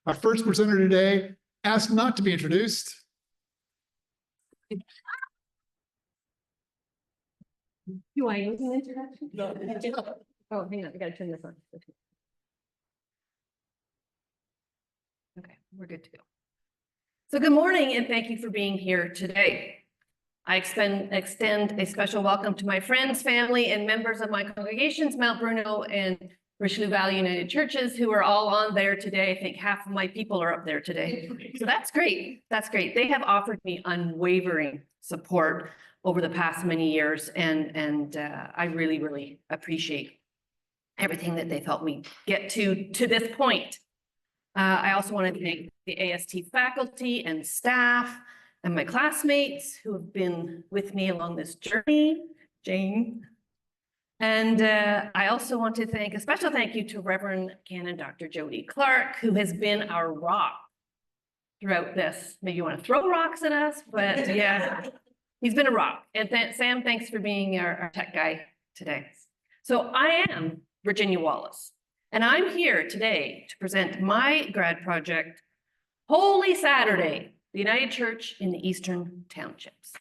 Our first presenter today asked not to be introduced. Do I use an introduction? No. Oh, hang on, I gotta turn this on. Okay, we're good to go. So good morning and thank you for being here today. I extend a special welcome to my friends, family, and members of my congregations, Mount Bruno and Richelieu Valley United Churches, who are all on there today. I think half of my people are up there today. So that's great. That's great. They have offered me unwavering support over the past many years, and I really, really appreciate everything that they've helped me get to this point. I also want to thank the AST faculty and staff and my classmates who have been with me along this journey, Jane. And I also want to thank a special thank you to Reverend Canon Dr. Jody Clark, who has been our rock throughout this. Maybe you want to throw rocks at us, but yeah, he's been a rock. And Sam, thanks for being our tech guy today. So I am Virginia Wallace, and I'm here today to present my grad project, Holy Saturday, the United Church in the Eastern Townships.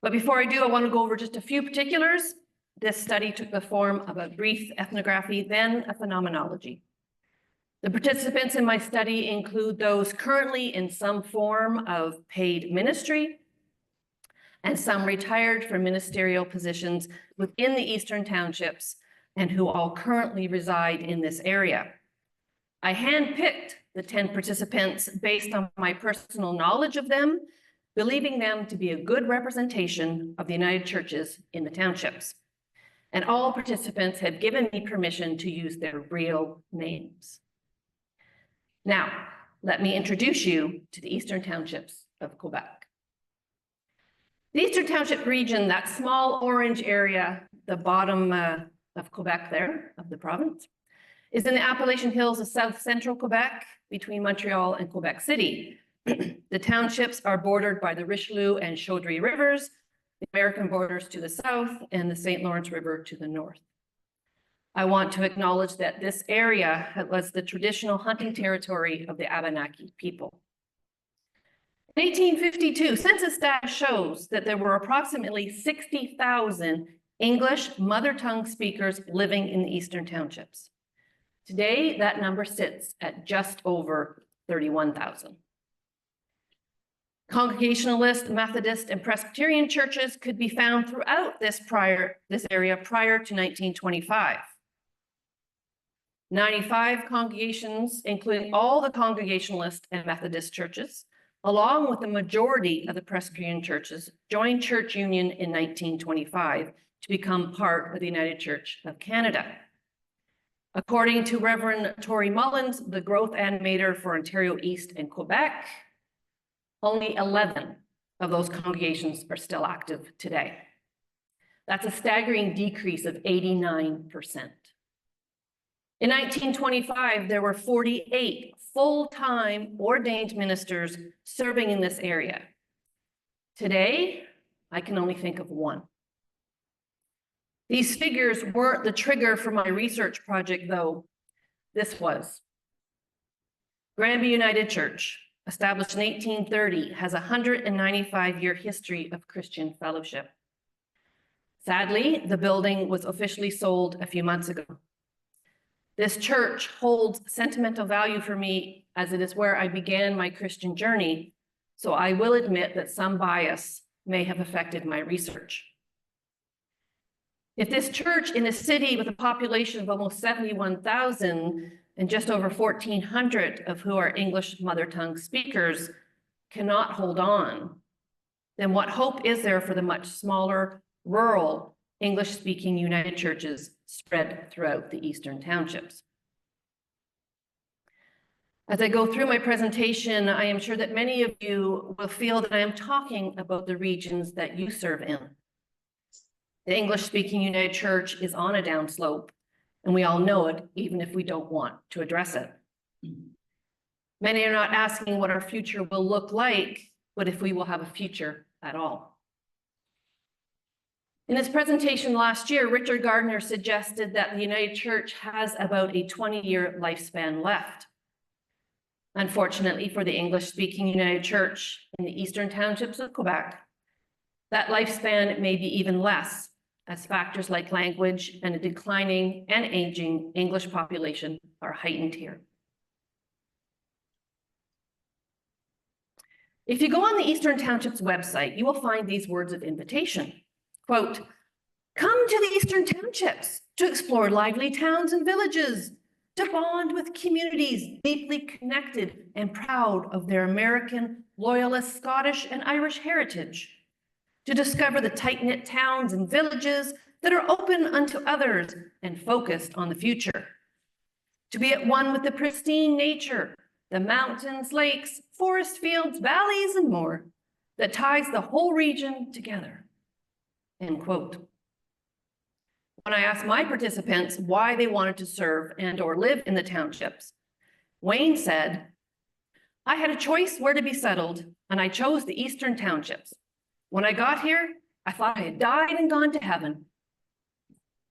But before I do, I want to go over just a few particulars. This study took the form of a brief ethnography, then a phenomenology. The participants in my study include those currently in some form of paid ministry and some retired from ministerial positions within the Eastern Townships and who all currently reside in this area. I handpicked the 10 participants based on my personal knowledge of them, believing them to be a good representation of the United Churches in the townships. And all participants have given me permission to use their real names. Now, let me introduce you to the Eastern Townships of Quebec. The Eastern Township region, that small orange area, the bottom of Quebec there, of the province, is in the Appalachian Hills of South Central Quebec between Montreal and Quebec City. The townships are bordered by the Richelieu and Chaudry rivers, the American borders to the south, and the St. Lawrence River to the north. I want to acknowledge that this area was the traditional hunting territory of the Abenaki people. In 1852, census data shows that there were approximately 60,000 English mother tongue speakers living in the Eastern Townships. Today, that number sits at just over 31,000. Congregationalist, Methodist, and Presbyterian churches could be found throughout this area prior to 1925. 95 congregations, including all the Congregationalist and Methodist churches, along with the majority of the Presbyterian churches, joined Church Union in 1925 to become part of the United Church of Canada. According to Reverend Tori Mullins, the growth animator for Ontario East and Quebec, only 11 of those congregations are still active today. That's a staggering decrease of 89%. In 1925, there were 48 full-time ordained ministers serving in this area. Today, I can only think of one. These figures weren't the trigger for my research project, though. This was. Granby United Church, established in 1830, has a 195-year history of Christian fellowship. Sadly, the building was officially sold a few months ago. This church holds sentimental value for me as it is where I began my Christian journey, so I will admit that some bias may have affected my research. If this church in a city with a population of almost 71,000 and just over 1,400 of who are English mother tongue speakers cannot hold on, then what hope is there for the much smaller, rural, English-speaking United Churches spread throughout the Eastern Townships? As I go through my presentation, I am sure that many of you will feel that I am talking about the regions that you serve in. The English-speaking United Church is on a downslope, and we all know it, even if we don't want to address it. Many are not asking what our future will look like, but if we will have a future at all. In his presentation last year, Richard Gardner suggested that the United Church has about a 20-year lifespan left. Unfortunately for the English-speaking United Church in the Eastern Townships of Quebec, that lifespan may be even less, as factors like language and a declining and aging English population are heightened here. If you go on the Eastern Townships website, you will find these words of invitation. Quote, "Come to the Eastern Townships to explore lively towns and villages, to bond with communities deeply connected and proud of their American, Loyalist, Scottish, and Irish heritage, to discover the tight-knit towns and villages that are open unto others and focused on the future, to be at one with the pristine nature, the mountains, lakes, forest fields, valleys, and more that ties the whole region together." End quote. When I asked my participants why they wanted to serve and or live in the townships, Wayne said, "I had a choice where to be settled, and I chose the Eastern Townships. When I got here, I thought I had died and gone to heaven."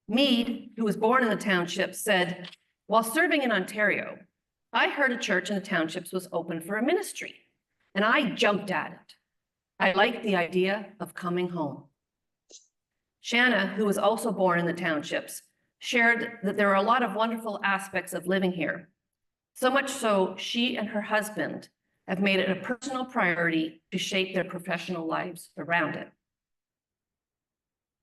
Meade, who was born in the townships, said, "While serving in Ontario, I heard a church in the townships was open for a ministry, and I jumped at it. I liked the idea of coming home." Shanna, who was also born in the townships, shared that there are a lot of wonderful aspects of living here. So much so, she and her husband have made it a personal priority to shape their professional lives around it.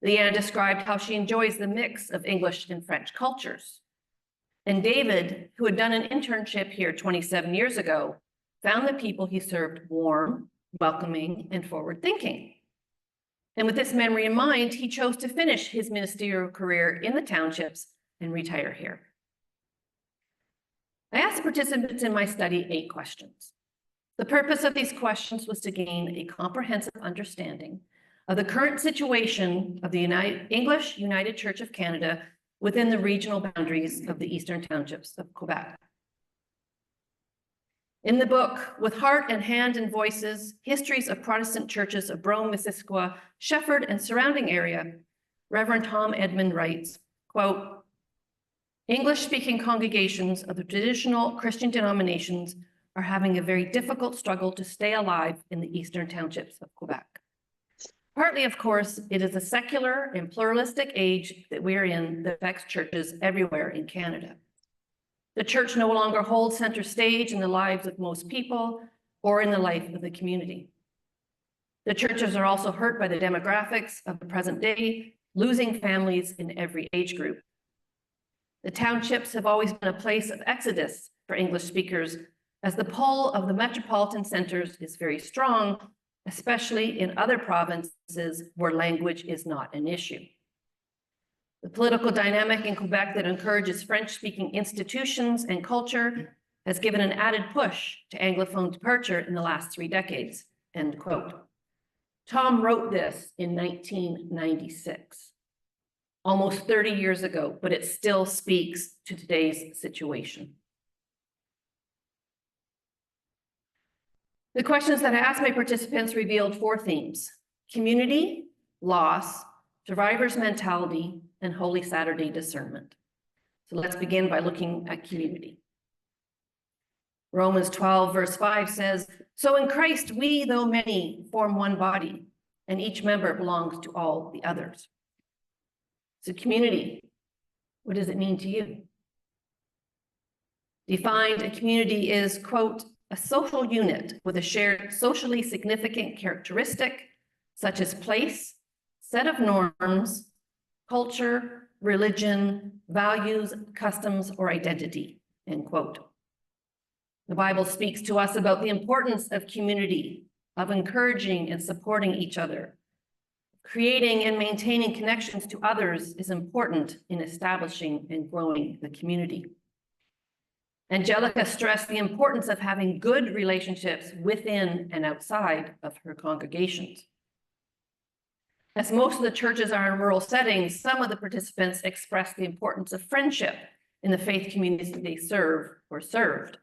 Leanne described how she enjoys the mix of English and French cultures. And David, who had done an internship here 27 years ago, found the people he served warm, welcoming, and forward-thinking. And with this memory in mind, he chose to finish his ministerial career in the townships and retire here. I asked the participants in my study 8 questions. The purpose of these questions was to gain a comprehensive understanding of the current situation of the English United Church of Canada within the regional boundaries of the Eastern Townships of Quebec. In the book, With Heart and Hand and Voices, Histories of Protestant Churches of Brome, Missisquoi, Shefford, and Surrounding Area, Reverend Tom Edmond writes, quote, "English-speaking congregations of the traditional Christian denominations are having a very difficult struggle to stay alive in the Eastern Townships of Quebec. Partly, of course, it is a secular and pluralistic age that we're in that affects churches everywhere in Canada. The church no longer holds center stage in the lives of most people or in the life of the community. The churches are also hurt by the demographics of the present day, losing families in every age group. The townships have always been a place of exodus for English speakers, as the pull of the metropolitan centers is very strong, especially in other provinces where language is not an issue. The political dynamic in Quebec that encourages French-speaking institutions and culture has given an added push to Anglophone departure in the last 3 decades," end quote. Tom wrote this in 1996, almost 30 years ago, but it still speaks to today's situation. The questions that I asked my participants revealed 4 themes: community, loss, survivor's mentality, and Holy Saturday discernment. So let's begin by looking at community. Romans 12, verse 5 says, "So in Christ we, though many, form one body, and each member belongs to all the others." So community, what does it mean to you? Defined, a community is, quote, "a social unit with a shared socially significant characteristic, such as place, set of norms, culture, religion, values, customs, or identity," end quote. The Bible speaks to us about the importance of community, of encouraging and supporting each other. Creating and maintaining connections to others is important in establishing and growing the community. Angelica stressed the importance of having good relationships within and outside of her congregations. As most of the churches are in rural settings, some of the participants expressed the importance of friendship in the faith communities that they serve or served.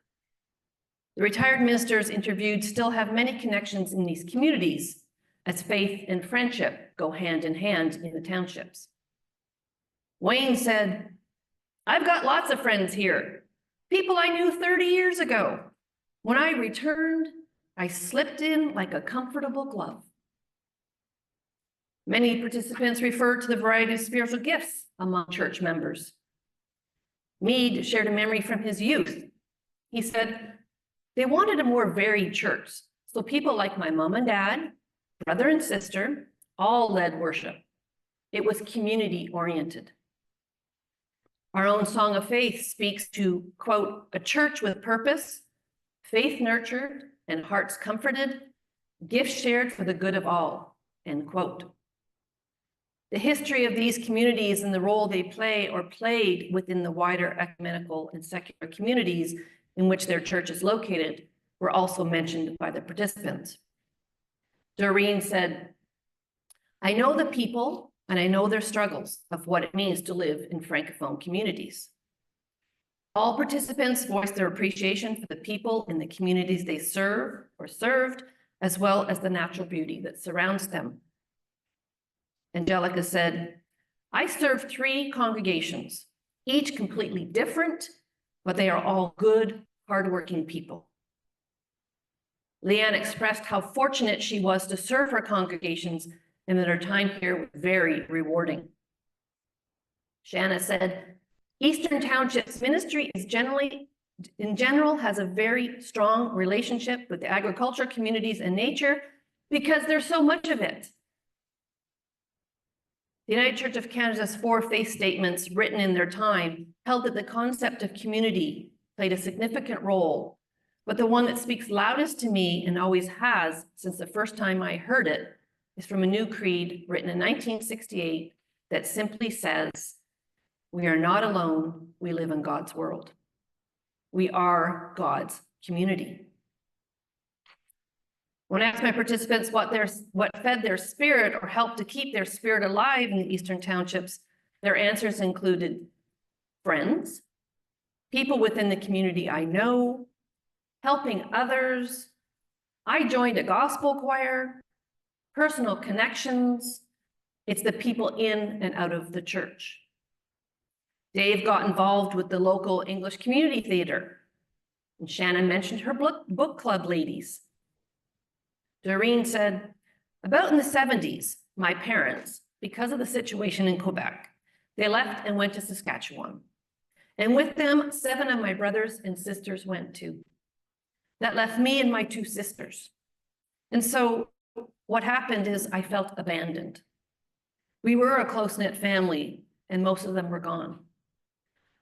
The retired ministers interviewed still have many connections in these communities, as faith and friendship go hand in hand in the townships. Wayne said, "I've got lots of friends here, people I knew 30 years ago. When I returned, I slipped in like a comfortable glove. Many participants referred to the variety of spiritual gifts among church members. Meade shared a memory from his youth. He said, they wanted a more varied church, so people like my mom and dad, brother and sister, all led worship. It was community-oriented. Our own Song of Faith speaks to, quote, a church with purpose, faith nurtured, and hearts comforted, gifts shared for the good of all, end quote. The history of these communities and the role they play or played within the wider ecumenical and secular communities in which their church is located were also mentioned by the participants. Doreen said, I know the people and I know their struggles of what it means to live in Francophone communities. All participants voiced their appreciation for the people in the communities they serve or served, as well as the natural beauty that surrounds them. Angelica said, I served 3 congregations, each completely different, but they are all good, hardworking people. Leanne expressed how fortunate she was to serve her congregations and that her time here was very rewarding. Shanna said, Eastern Townships ministry is in general has a very strong relationship with the agriculture communities and nature because there's so much of it. The United Church of Canada's 4 faith statements written in their time held that the concept of community played a significant role, but the one that speaks loudest to me and always has since the first time I heard it is from a new creed written in 1968 that simply says, we are not alone, we live in God's world. We are God's community. When I asked my participants what fed their spirit or helped to keep their spirit alive in the Eastern Townships, their answers included friends, people within the community I know, helping others. I joined a gospel choir, personal connections. It's the people in and out of the church. Dave got involved with the local English community theater. And Shannon mentioned her book club ladies. Doreen said, about in the 70s, my parents, because of the situation in Quebec, they left and went to Saskatchewan. And with them, 7 of my brothers and sisters went too. That left me and my 2 sisters. And so what happened is I felt abandoned. We were a close-knit family and most of them were gone.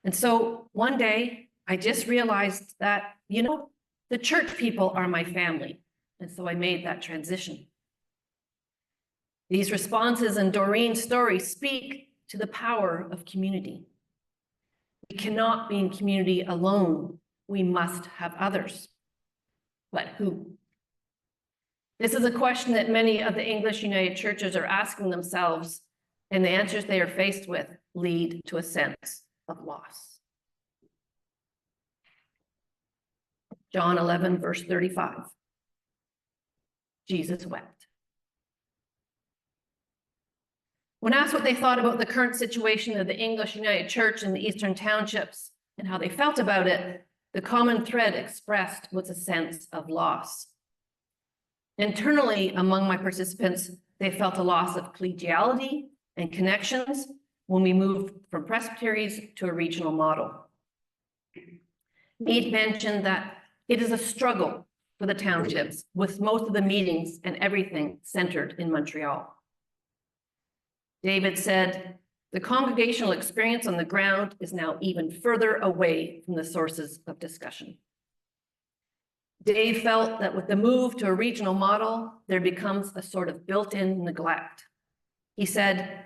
And so one day I just realized that, you know, the church people are my family. And so I made that transition. These responses in Doreen's story speak to the power of community. We cannot be in community alone. We must have others. But who? This is a question that many of the English United Churches are asking themselves, and the answers they are faced with lead to a sense of loss. John 11, verse 35. Jesus wept. When asked what they thought about the current situation of the English United Church in the Eastern Townships and how they felt about it, the common thread expressed was a sense of loss. Internally, among my participants, they felt a loss of collegiality and connections when we moved from presbyteries to a regional model. Meade mentioned that it is a struggle for the townships, with most of the meetings and everything centered in Montreal. David said, the congregational experience on the ground is now even further away from the sources of discussion. Dave felt that with the move to a regional model, there becomes a sort of built-in neglect. He said,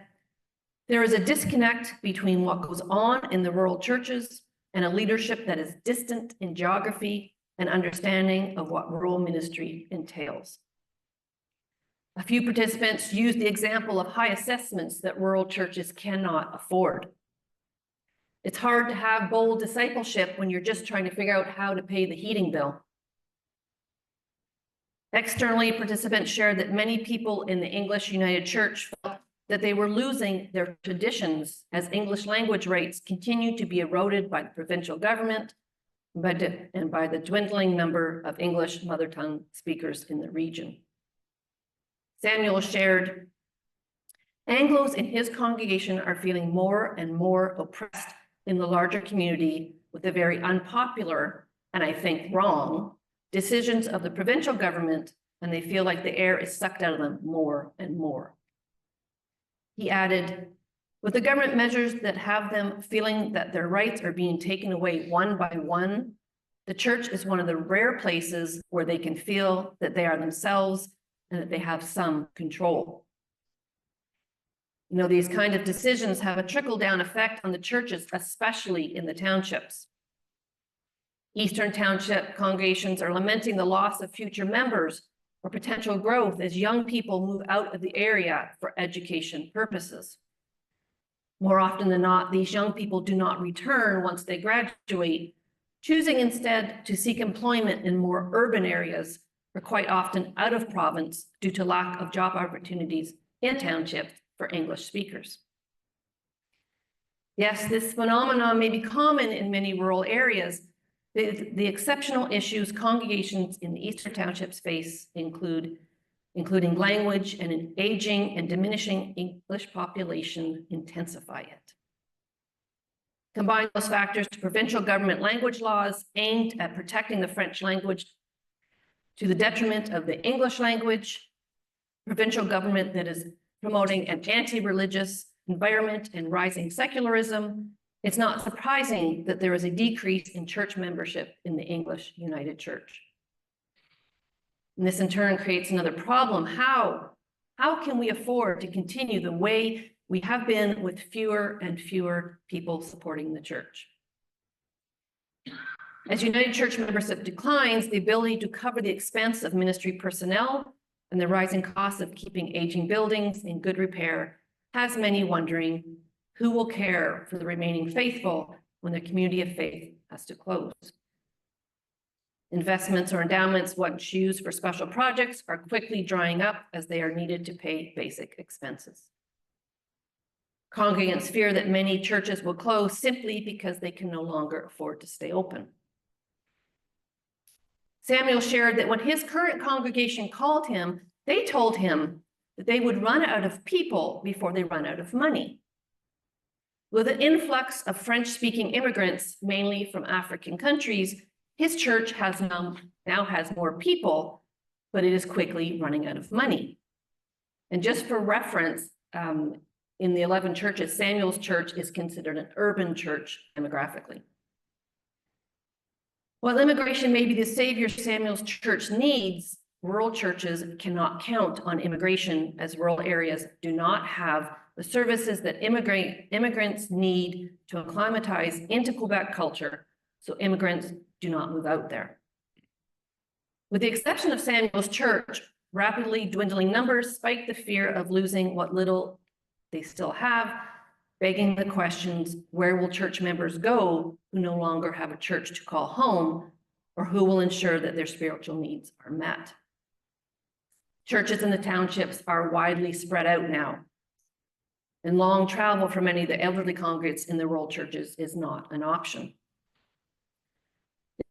there is a disconnect between what goes on in the rural churches and a leadership that is distant in geography and understanding of what rural ministry entails. A few participants used the example of high assessments that rural churches cannot afford. It's hard to have bold discipleship when you're just trying to figure out how to pay the heating bill. Externally, participants shared that many people in the English United Church felt that they were losing their traditions as English language rights continue to be eroded by the provincial government and by the dwindling number of English mother tongue speakers in the region. Samuel shared, Anglos in his congregation are feeling more and more oppressed in the larger community with the very unpopular, and I think wrong, decisions of the provincial government, and they feel like the air is sucked out of them more and more. He added, with the government measures that have them feeling that their rights are being taken away one by one, the church is one of the rare places where they can feel that they are themselves and that they have some control. You know, these kind of decisions have a trickle-down effect on the churches, especially in the townships. Eastern Township congregations are lamenting the loss of future members or potential growth as young people move out of the area for education purposes. More often than not, these young people do not return once they graduate, choosing instead to seek employment in more urban areas or quite often out of province due to lack of job opportunities in townships for English speakers. Yes, this phenomenon may be common in many rural areas. The exceptional issues congregations in the Eastern Townships face including language and an aging and diminishing English population intensify it. Combine those factors to provincial government language laws aimed at protecting the French language to the detriment of the English language, provincial government that is promoting an anti-religious environment and rising secularism, it's not surprising that there is a decrease in church membership in the English United Church. And this in turn creates another problem. How can we afford to continue the way we have been with fewer and fewer people supporting the church? As United Church membership declines, the ability to cover the expense of ministry personnel and the rising costs of keeping aging buildings in good repair has many wondering who will care for the remaining faithful when the community of faith has to close. Investments or endowments once used for special projects are quickly drying up as they are needed to pay basic expenses. Congregants fear that many churches will close simply because they can no longer afford to stay open. Samuel shared that when his current congregation called him, they told him that they would run out of people before they run out of money. With an influx of French-speaking immigrants, mainly from African countries, his church now has more people, but it is quickly running out of money. And just for reference, in the 11 churches, Samuel's church is considered an urban church demographically. While immigration may be the savior Samuel's church needs, rural churches cannot count on immigration as rural areas do not have the services that immigrants need to acclimatize into Quebec culture, so immigrants do not move out there. With the exception of Samuel's church, rapidly dwindling numbers spike the fear of losing what little they still have, begging the questions, where will church members go who no longer have a church to call home, or who will ensure that their spiritual needs are met? Churches in the townships are widely spread out now, and long travel for many of the elderly congregates in the rural churches is not an option.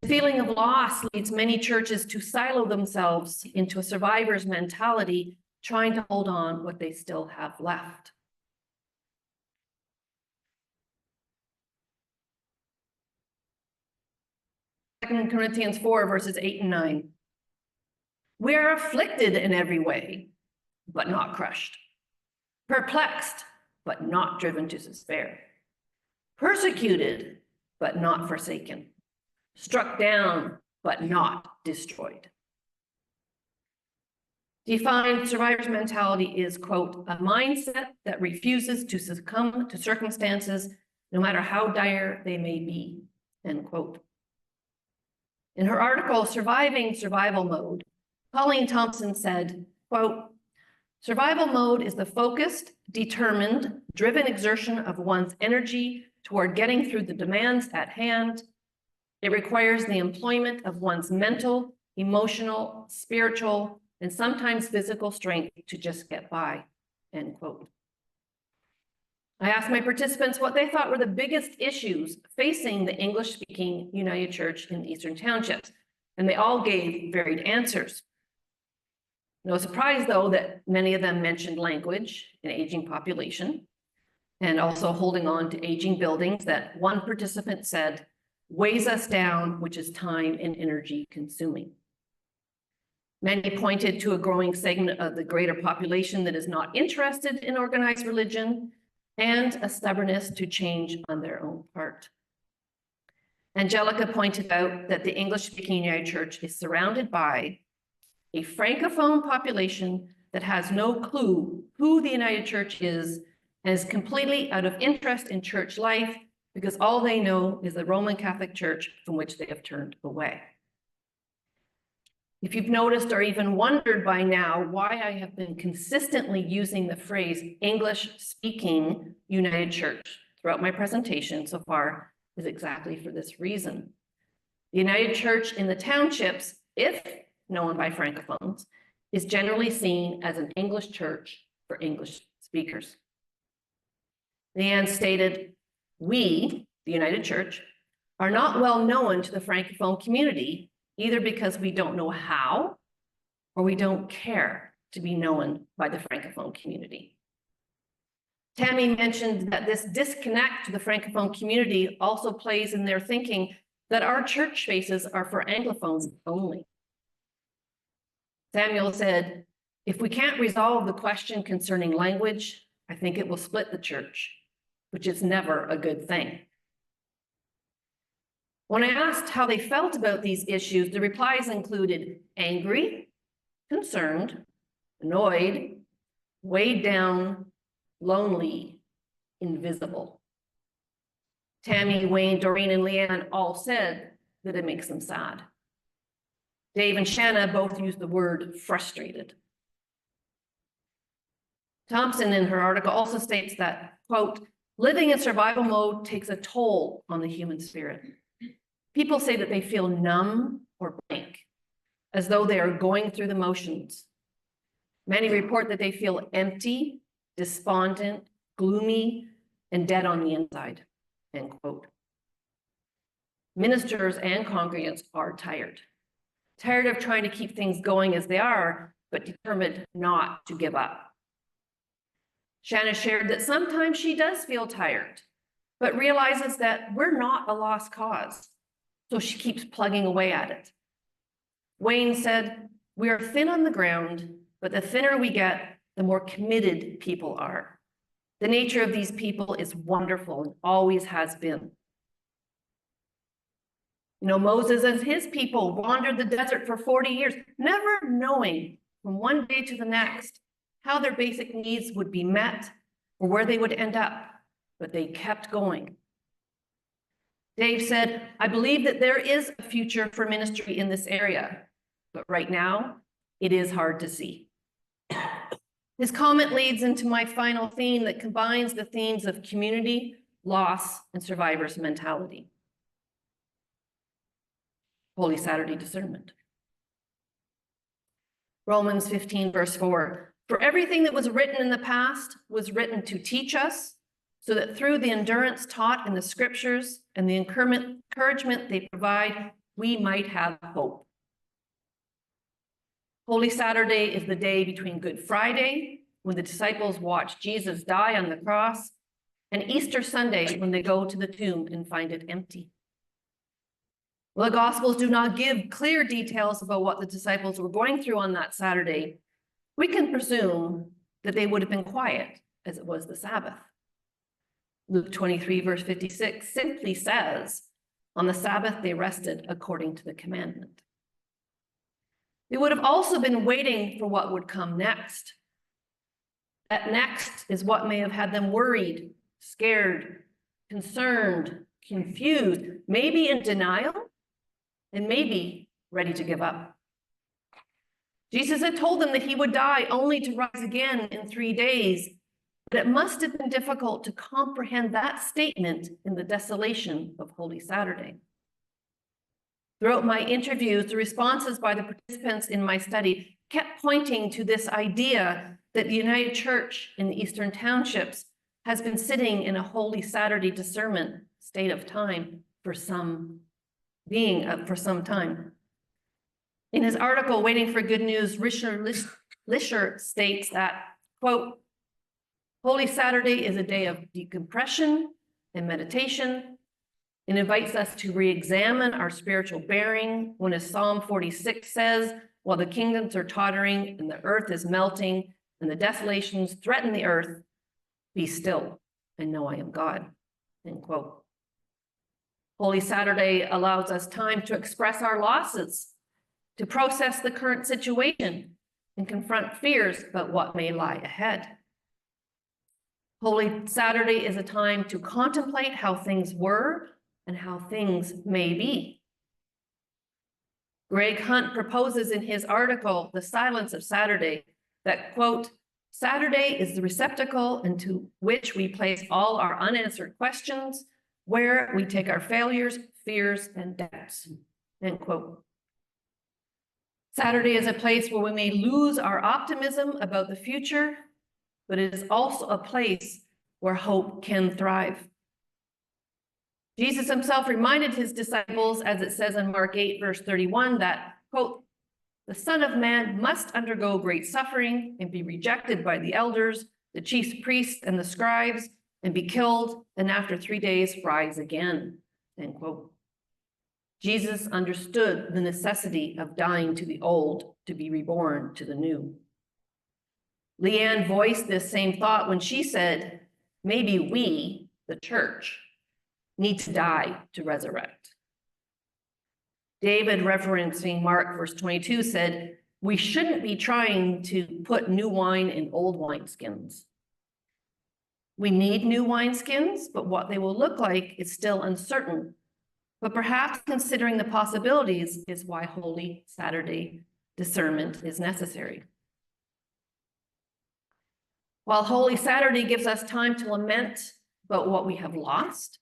The feeling of loss leads many churches to silo themselves into a survivor's mentality, trying to hold on what they still have left. 2 Corinthians 4, verses 8 and 9. We are afflicted in every way, but not crushed. Perplexed, but not driven to despair. Persecuted, but not forsaken. Struck down, but not destroyed. Defined survivor's mentality is, quote, a mindset that refuses to succumb to circumstances, no matter how dire they may be, end quote. In her article, Surviving Survival Mode, Colleen Thompson said, quote, survival mode is the focused, determined, driven exertion of one's energy toward getting through the demands at hand. It requires the employment of one's mental, emotional, spiritual, and sometimes physical strength to just get by, end quote. I asked my participants what they thought were the biggest issues facing the English-speaking United Church in the Eastern Townships, and they all gave varied answers. No surprise, though, that many of them mentioned language, an aging population, and also holding on to aging buildings that one participant said weighs us down, which is time and energy consuming. Many pointed to a growing segment of the greater population that is not interested in organized religion and a stubbornness to change on their own part. Angelica pointed out that the English-speaking United Church is surrounded by a Francophone population that has no clue who the United Church is and is completely out of interest in church life because all they know is the Roman Catholic Church from which they have turned away. If you've noticed or even wondered by now why I have been consistently using the phrase English-speaking United Church throughout my presentation so far, is exactly for this reason. The United Church in the Townships, if known by Francophones, is generally seen as an English church for English speakers. Leanne stated, we, the United Church, are not well known to the Francophone community, either because we don't know how or we don't care to be known by the Francophone community. Tammy mentioned that this disconnect to the Francophone community also plays in their thinking that our church spaces are for Anglophones only. Samuel said, if we can't resolve the question concerning language, I think it will split the church, which is never a good thing. When I asked how they felt about these issues, the replies included angry, concerned, annoyed, weighed down, lonely, invisible. Tammy, Wayne, Doreen, and Leanne all said that it makes them sad. Dave and Shanna both used the word frustrated. Thompson in her article also states that, quote, living in survival mode takes a toll on the human spirit. People say that they feel numb or blank, as though they are going through the motions. Many report that they feel empty, despondent, gloomy, and dead on the inside, end quote. Ministers and congregants are tired of trying to keep things going as they are, but determined not to give up. Shanna shared that sometimes she does feel tired, but realizes that we're not a lost cause, so she keeps plugging away at it. Wayne said, we are thin on the ground, but the thinner we get, the more committed people are. The nature of these people is wonderful and always has been. You know, Moses and his people wandered the desert for 40 years, never knowing from one day to the next how their basic needs would be met or where they would end up, but they kept going. Dave said, I believe that there is a future for ministry in this area, but right now it is hard to see. His comment leads into my final theme that combines the themes of community, loss, and survivor's mentality. Holy Saturday discernment. Romans 15, verse 4. For everything that was written in the past was written to teach us, so that through the endurance taught in the scriptures and the encouragement they provide, we might have hope. Holy Saturday is the day between Good Friday, when the disciples watch Jesus die on the cross, and Easter Sunday, when they go to the tomb and find it empty. Well, the Gospels do not give clear details about what the disciples were going through on that Saturday. We can presume that they would have been quiet, as it was the Sabbath. Luke 23, verse 56 simply says, on the Sabbath they rested according to the commandment. They would have also been waiting for what would come next. That next is what may have had them worried, scared, concerned, confused, maybe in denial, and maybe ready to give up. Jesus had told them that he would die only to rise again in 3 days, but it must have been difficult to comprehend that statement in the desolation of Holy Saturday. Throughout my interviews, the responses by the participants in my study kept pointing to this idea that the United Church in the Eastern Townships has been sitting in a Holy Saturday discernment state of time for some time. In his article, Waiting for Good News, Lisher states that, quote, Holy Saturday is a day of decompression and meditation. It invites us to re-examine our spiritual bearing when, as Psalm 46 says, while the kingdoms are tottering and the earth is melting and the desolations threaten the earth, be still and know I am God, end quote. Holy Saturday allows us time to express our losses, to process the current situation and confront fears about what may lie ahead. Holy Saturday is a time to contemplate how things were and how things may be. Greg Hunt proposes in his article, The Silence of Saturday, that, quote, Saturday is the receptacle into which we place all our unanswered questions, where we take our failures, fears, and doubts, end quote. Saturday is a place where we may lose our optimism about the future, but it is also a place where hope can thrive. Jesus himself reminded his disciples, as it says in Mark 8, verse 31, that, quote, the Son of Man must undergo great suffering and be rejected by the elders, the chief priests, and the scribes, and be killed, and after 3 days rise again, end quote. Jesus understood the necessity of dying to the old to be reborn to the new. Leanne voiced this same thought when she said, maybe we, the church, need to die to resurrect. David, referencing Mark verse 22, said, we shouldn't be trying to put new wine in old wineskins. We need new wineskins, but what they will look like is still uncertain. But perhaps considering the possibilities is why Holy Saturday discernment is necessary. While Holy Saturday gives us time to lament about what we have lost,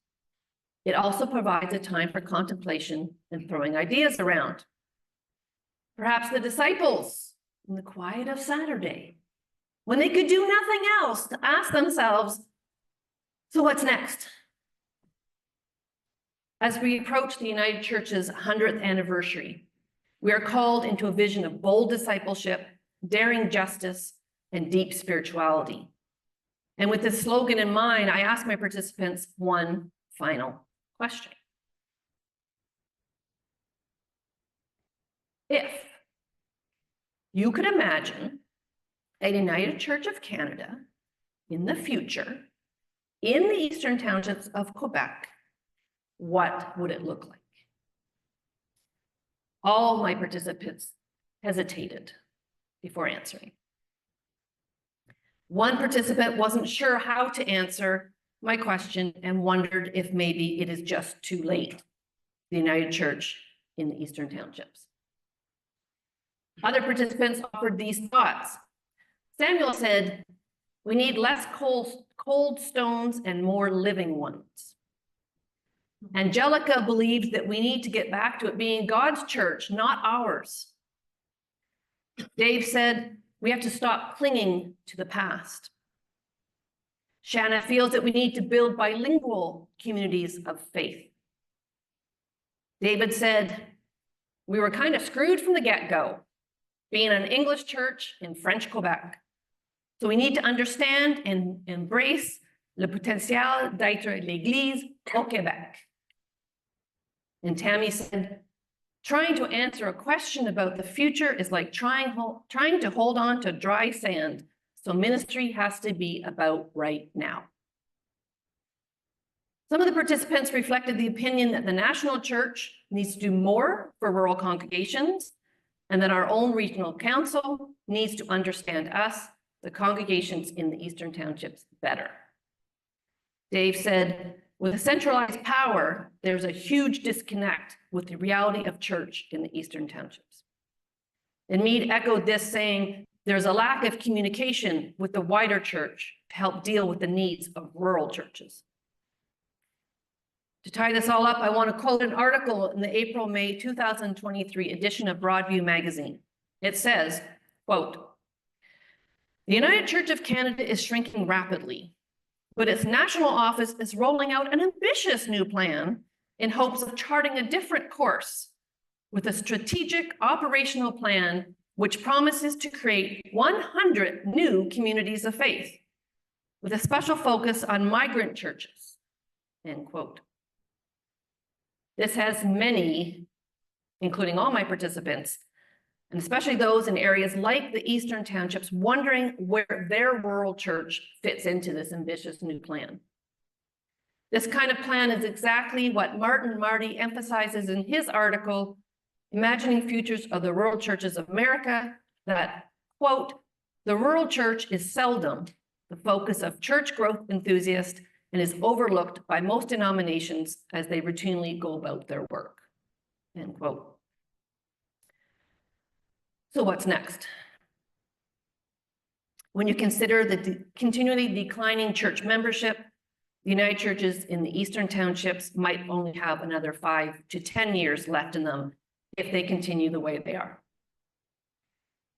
it also provides a time for contemplation and throwing ideas around. Perhaps the disciples, in the quiet of Saturday, when they could do nothing else, to ask themselves, so what's next? As we approach the United Church's 100th anniversary, we are called into a vision of bold discipleship, daring justice, and deep spirituality. And with this slogan in mind, I ask my participants one final question. If you could imagine a United Church of Canada in the future, in the Eastern Townships of Quebec, what would it look like? All my participants hesitated before answering. One participant wasn't sure how to answer my question and wondered if maybe it is just too late, the United Church in the Eastern Townships. Other participants offered these thoughts. Samuel said, we need less cold stones and more living ones. Angelica believes that we need to get back to it being God's church, not ours. Dave said, we have to stop clinging to the past. Shanna feels that we need to build bilingual communities of faith. David said, we were kind of screwed from the get-go, being an English church in French Quebec. So we need to understand and embrace le potentiel d'être l'église au Québec. And Tammy said, trying to answer a question about the future is like trying to hold on to dry sand. So ministry has to be about right now. Some of the participants reflected the opinion that the national church needs to do more for rural congregations and that our own regional council needs to understand us, the congregations in the Eastern Townships, better. Dave said, with a centralized power, there's a huge disconnect with the reality of church in the Eastern Townships. And Meade echoed this, saying, there's a lack of communication with the wider church to help deal with the needs of rural churches. To tie this all up, I want to quote an article in the April-May 2023 edition of Broadview magazine. It says, quote, the United Church of Canada is shrinking rapidly, but its national office is rolling out an ambitious new plan in hopes of charting a different course with a strategic operational plan which promises to create 100 new communities of faith with a special focus on migrant churches, end quote. This has many, including all my participants, and especially those in areas like the Eastern Townships, wondering where their rural church fits into this ambitious new plan. This kind of plan is exactly what Martin Marty emphasizes in his article, Imagining Futures of the Rural Churches of America, that, quote, the rural church is seldom the focus of church growth enthusiasts and is overlooked by most denominations as they routinely go about their work, end quote. So what's next? When you consider the continually declining church membership, the United Churches in the Eastern Townships might only have another 5 to 10 years left in them if they continue the way they are.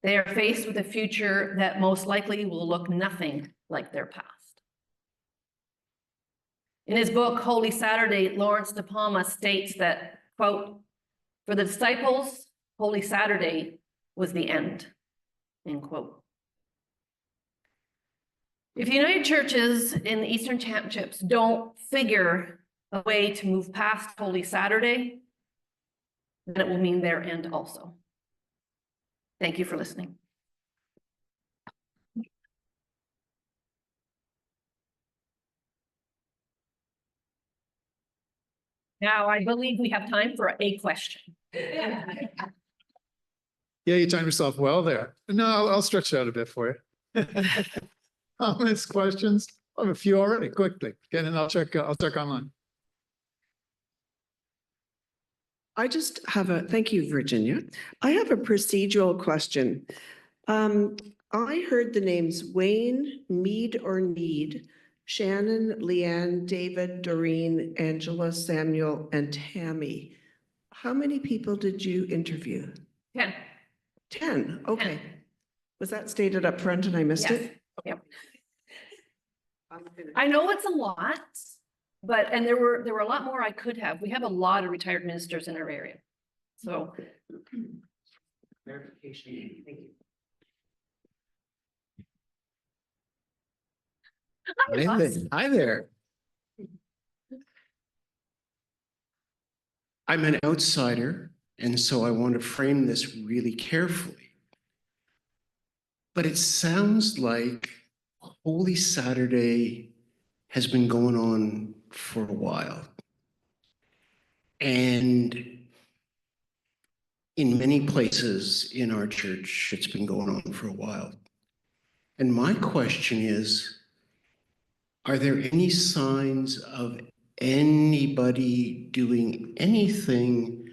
They are faced with a future that most likely will look nothing like their past. In his book, Holy Saturday, Lawrence de Palma states that, quote, for the disciples, Holy Saturday was the end, end quote. If the United Churches in the Eastern Townships don't figure a way to move past Holy Saturday, then it will mean their end also. Thank you for listening. Now, I believe we have time for a question. Yeah, you timed yourself well there. No, I'll stretch it out a bit for you. Comments, questions? I have a few already, quickly. Okay, and I'll check online. I just have thank you, Virginia. I have a procedural question. I heard the names Wayne, Mead or Need, Shannon, Leanne, David, Doreen, Angela, Samuel, and Tammy. How many people did you interview? 10. 10, okay. 10. Was that stated up front and I missed Yes. it? Yep. I know it's a lot, but, and there were a lot more I could have. We have a lot of retired ministers in our area. So. Verification, thank you. Hi there. I'm an outsider, and so I want to frame this really carefully. But it sounds like Holy Saturday has been going on for a while. And in many places in our church, it's been going on for a while. And my question is, are there any signs of anybody doing anything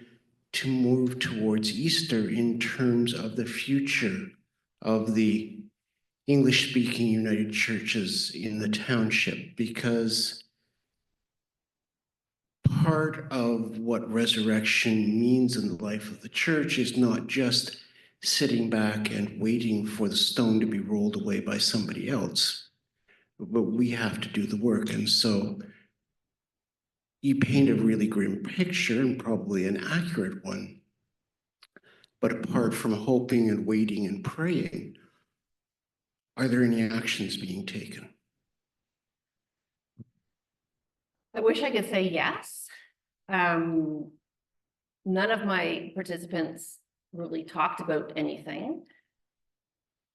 to move towards Easter in terms of the future of the English-speaking United Churches in the township? Because part of what resurrection means in the life of the church is not just sitting back and waiting for the stone to be rolled away by somebody else, but we have to do the work. And so you paint a really grim picture, and probably an accurate one. But apart from hoping and waiting and praying, are there any actions being taken? I wish I could say yes. None of my participants really talked about anything.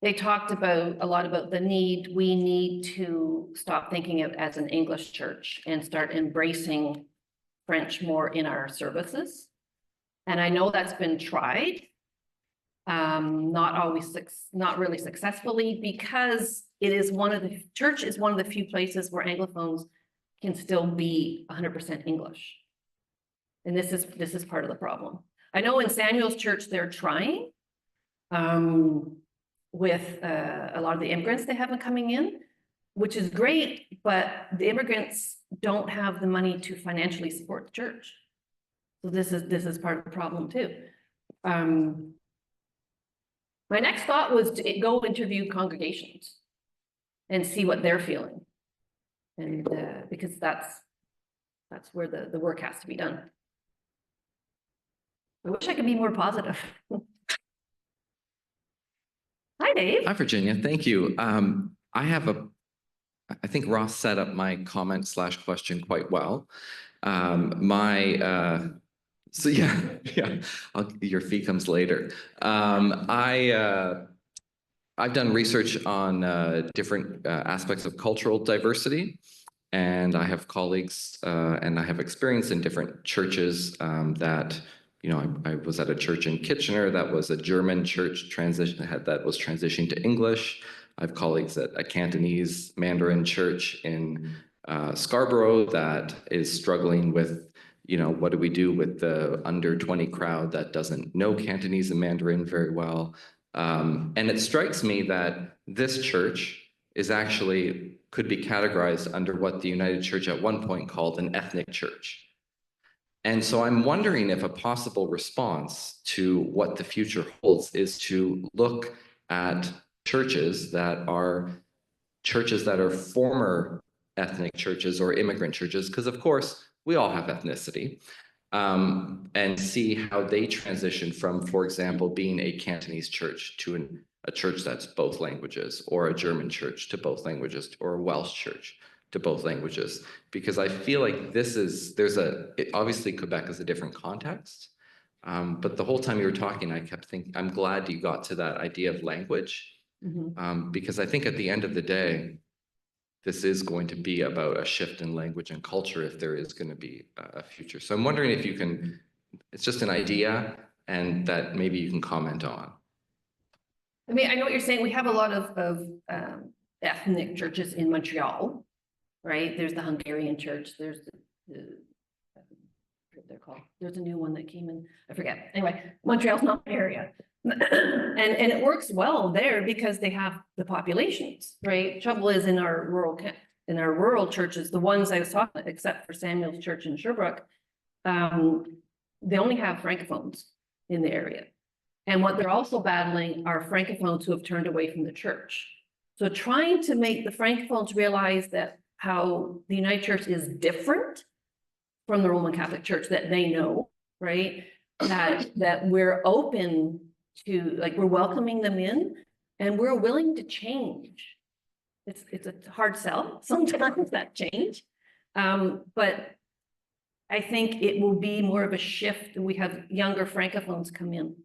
They talked a lot about the need. We need to stop thinking of it as an English church and start embracing French more in our services. And I know that's been tried, not really successfully, because church is one of the few places where Anglophones can still be 100% English. And this is part of the problem. I know in Samuel's church, they're trying with a lot of the immigrants they have coming in, which is great, but the immigrants don't have the money to financially support the church. So this is part of the problem too. My next thought was to go interview congregations and see what they're feeling. And because that's where the work has to be done. I wish I could be more positive. Hi, Dave. Hi, Virginia. Thank you. I think Ross set up my comment / question quite well. So yeah, your fee comes later. I've done research on different aspects of cultural diversity, and I have colleagues and I have experience in different churches that, you know, I was at a church in Kitchener that was a German church that was transitioning to English. I have colleagues at a Cantonese Mandarin church in Scarborough that is struggling with, you know, what do we do with the under 20 crowd that doesn't know Cantonese and Mandarin very well? And it strikes me that this church is actually could be categorized under what the United Church at one point called an ethnic church. And so I'm wondering if a possible response to what the future holds is to look at churches that are former ethnic churches or immigrant churches, because of course we all have ethnicity, and see how they transition from, for example, being a Cantonese church to a church that's both languages, or a German church to both languages, or a Welsh church to both languages. Because I feel like obviously Quebec is a different context, but the whole time you were talking, I kept thinking, I'm glad you got to that idea of language, because I think at the end of the day, this is going to be about a shift in language and culture if there is going to be a future. So I'm wondering if you can, it's just an idea and that maybe you can comment on. I mean, I know what you're saying. We have a lot of ethnic churches in Montreal, right? There's the Hungarian church. There's what they're called. There's a new one that came in. I forget. Anyway, Montreal's not my area. And it works well there because they have the populations, right? Trouble is in our rural churches, the ones I was talking about, except for Samuel's Church in Sherbrooke, they only have Francophones in the area. And what they're also battling are Francophones who have turned away from the church. So trying to make the Francophones realize that how the United Church is different from the Roman Catholic Church that they know, right? That we're open to, like, we're welcoming them in and we're willing to change. It's a hard sell sometimes, that change. But I think it will be more of a shift. We have younger Francophones come in.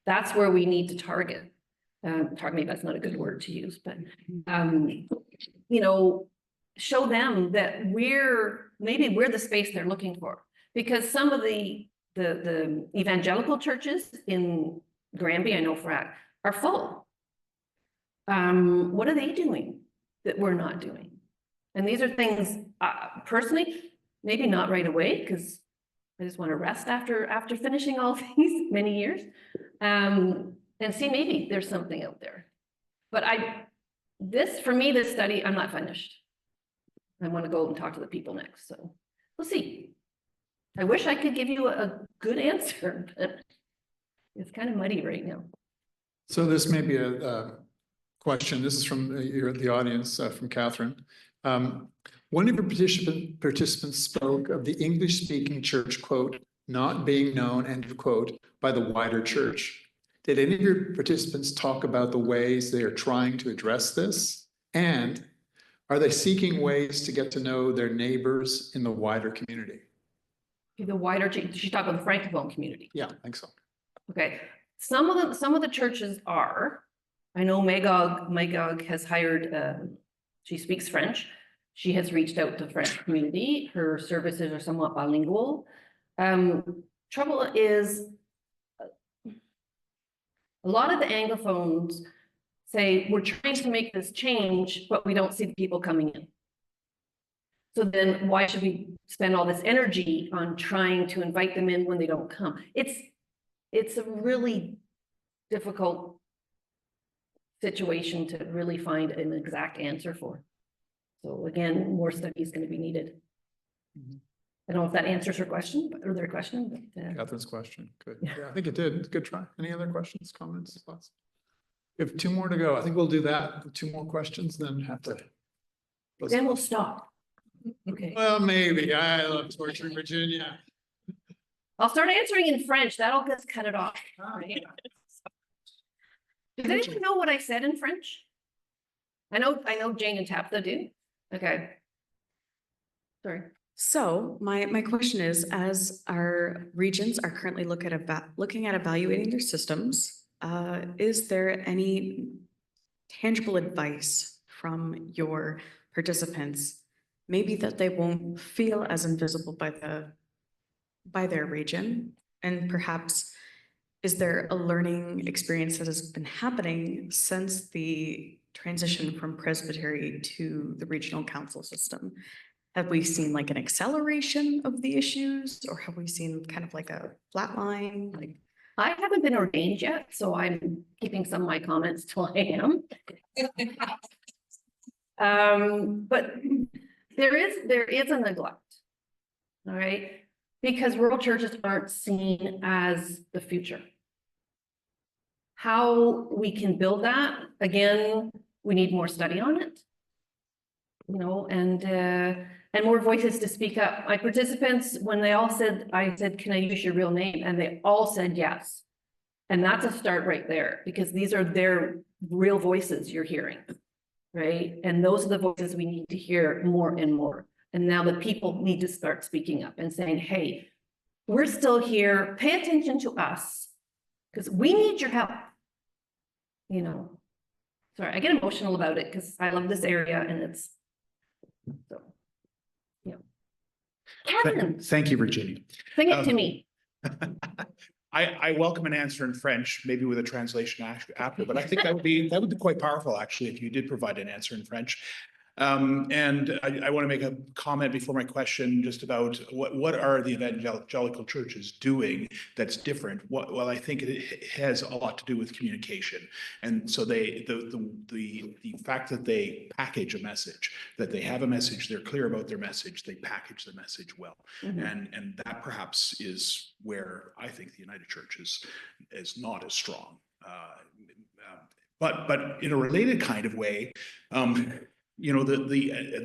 That's where we need to target. Maybe that's not a good word to use, but, you know, show them that maybe we're the space they're looking for. Because some of the evangelical churches in Granby, I know for a fact, are full. What are they doing that we're not doing? And these are things, personally, maybe not right away, because I just want to rest after finishing all these many years, and see maybe there's something out there. But for me, this study, I'm not finished. I want to go and talk to the people next, so we'll see. I wish I could give you a good answer, but it's kind of muddy right now. So this may be a question. This is from the audience, from Catherine. One of your participants spoke of the English-speaking church, quote, not being known, end of quote, by the wider church. Did any of your participants talk about the ways they are trying to address this? And are they seeking ways to get to know their neighbors in the wider community? The wider, she talked about the Francophone community. Yeah, I think so. Okay, some of the churches are. I know Magog has hired. She speaks French. She has reached out to the French community. Her services are somewhat bilingual. Trouble is, a lot of the Anglophones say, we're trying to make this change, but we don't see the people coming in. So then why should we spend all this energy on trying to invite them in when they don't come? It's a really difficult situation to really find an exact answer for. So again, more study is going to be needed. I don't know if that answers her question, or their question. But, Catherine's question. Good. Yeah, I think it did. Good try. Any other questions, comments, thoughts? We have two more to go. I think we'll do that. 2 more questions, then have to Then we'll stop. Okay. Well, maybe. I love torturing Virginia. I'll start answering in French. That'll just cut it off. Right? Does anyone know what I said in French? I know Jane and Tabitha do. Okay. Sorry. So my question is, as our regions are currently looking at evaluating their systems, is there any tangible advice from your participants, maybe that they won't feel as invisible by their region? And perhaps, is there a learning experience that has been happening since the transition from presbytery to the regional council system? Have we seen like an acceleration of the issues, or have we seen kind of like a flat line? Like, I haven't been ordained yet, so I'm keeping some of my comments till I am. But there is a neglect. All right, because rural churches aren't seen as the future. How we can build that, again, we need more study on it. You know, and more voices to speak up. My participants, when they all said, I said, can I use your real name? And they all said yes. And that's a start right there, because these are their real voices you're hearing, right? And those are the voices we need to hear more and more. And now the people need to start speaking up and saying, hey, we're still here, pay attention to us, because we need your help. You know, sorry, I get emotional about it because I love this area and it's, so, yeah. Kevin, Thank you, Virginia. sing it to me. I welcome an answer in French, maybe with a translation after, but I think that would be quite powerful, actually, if you did provide an answer in French. And I want to make a comment before my question just about what are the evangelical churches doing that's different? Well, I think it has a lot to do with communication. And so the fact that they package a message, that they have a message, they're clear about their message, they package the message well. Mhm. And that perhaps is where I think the United Church is not as strong. But in a related kind of way, you know,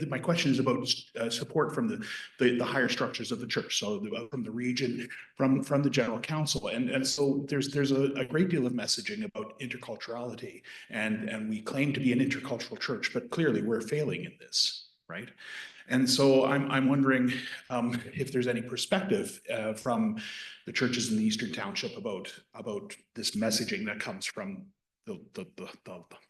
my question is about support from the higher structures of the church, so from the region, from the general council, and so there's a great deal of messaging about interculturality, and we claim to be an intercultural church, but clearly we're failing in this, right? And so I'm wondering if there's any perspective from the churches in the Eastern Township about this messaging that comes from the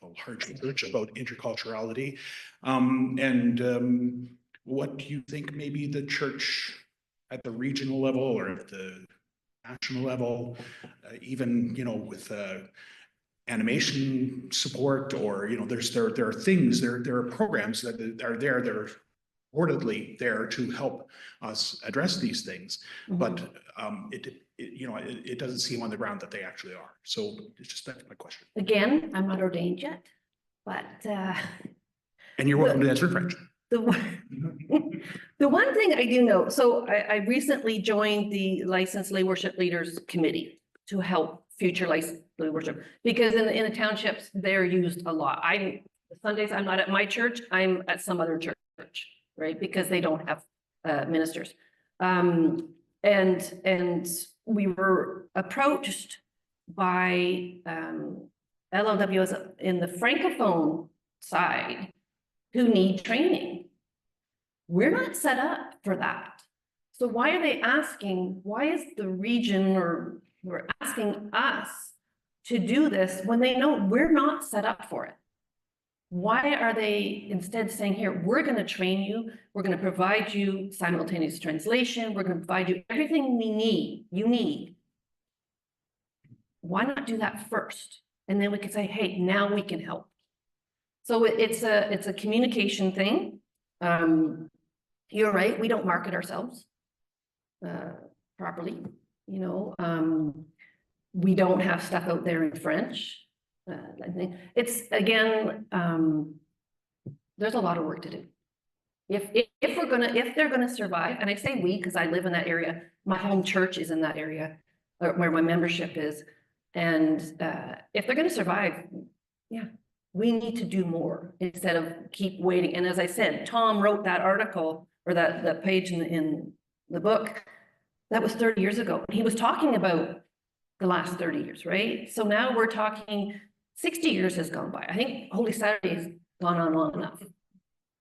larger church about interculturality, and what do you think maybe the church at the regional level or at the national level, even, you know, with animation support, or, you know, there are things, there are programs that are there that are reportedly there to help us address these things, but it doesn't seem on the ground that they actually are. So it's just, that's my question. Again, I'm not ordained yet, but And you're welcome to answer in French. the one thing I do know, so I recently joined the Licensed Lay Worship Leaders Committee to help future licensed lay worship, because in the townships, they're used a lot. Sundays, I'm not at my church, I'm at some other church, right? Because they don't have ministers. And we were approached by LLWs in the Francophone side who need training. We're not set up for that. So why are they asking, why is the region or we're asking us to do this when they know we're not set up for it? Why are they instead saying, here, we're going to train you, we're going to provide you simultaneous translation, we're going to provide you everything you need. Why not do that first? And then we can say, hey, now we can help. So it's a communication thing. You're right, we don't market ourselves properly. You know, we don't have stuff out there in French. I think it's, again, there's a lot of work to do. If they're gonna survive, and I say we because I live in that area, my home church is in that area where my membership is, and if they're gonna survive, yeah, we need to do more instead of keep waiting. And as I said, Tom wrote that article or that page in the book. That was 30 years ago. He was talking about the last 30 years, right? So now we're talking 60 years has gone by. I think Holy Saturday's gone on long enough.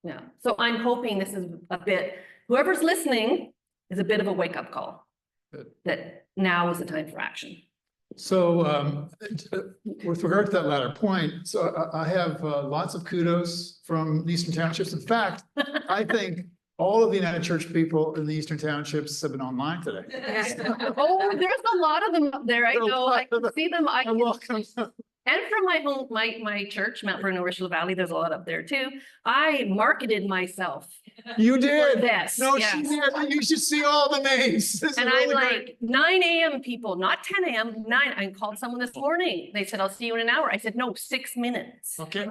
Yeah. So I'm hoping this is a bit, whoever's listening is a bit of a wake-up call. Good. That now is the time for action. So with regard to that latter point, so I have lots of kudos from the Eastern Townships. In fact, I think all of the United Church people in the Eastern Townships have been online today. Oh, there's a lot of them up there. I There's a know. lot I can of them. see them. I I can welcome them. And from my home, my church, Mount Vernon, Richelieu Valley, there's a lot up there too. I marketed myself You for did. this. No, yes. she did. You should see all the names. This is And I'm really like, great. 9 a.m. people, not 10 a.m., 9. I called someone this morning. They said, I'll see you in an hour. I said, no, 6 minutes. Okay.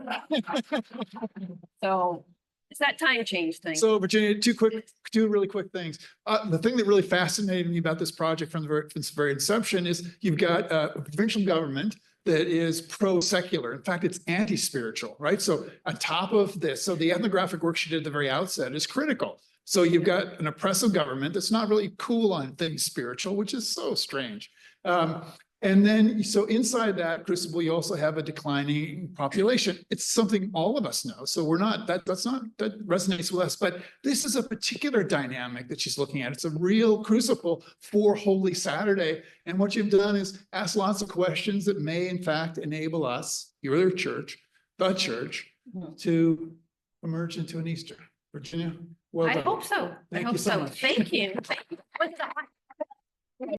So it's that time change thing. So Virginia, two really quick things. The thing that really fascinated me about this project from its very inception is you've got a provincial government that is pro-secular. In fact, it's anti-spiritual, right? So on top of this, so the ethnographic work she did at the very outset is critical. So you've got an oppressive government that's not really cool on things spiritual, which is so strange. And then, so inside that crucible, you also have a declining population. It's something all of us know. So we're not, that resonates with us, but this is a particular dynamic that she's looking at. It's a real crucible for Holy Saturday. And what you've done is ask lots of questions that may in fact enable us, your church, the church, to emerge into an Easter. Virginia, well I done. hope so. I Thank hope you so so. much. Thank you. Thank you.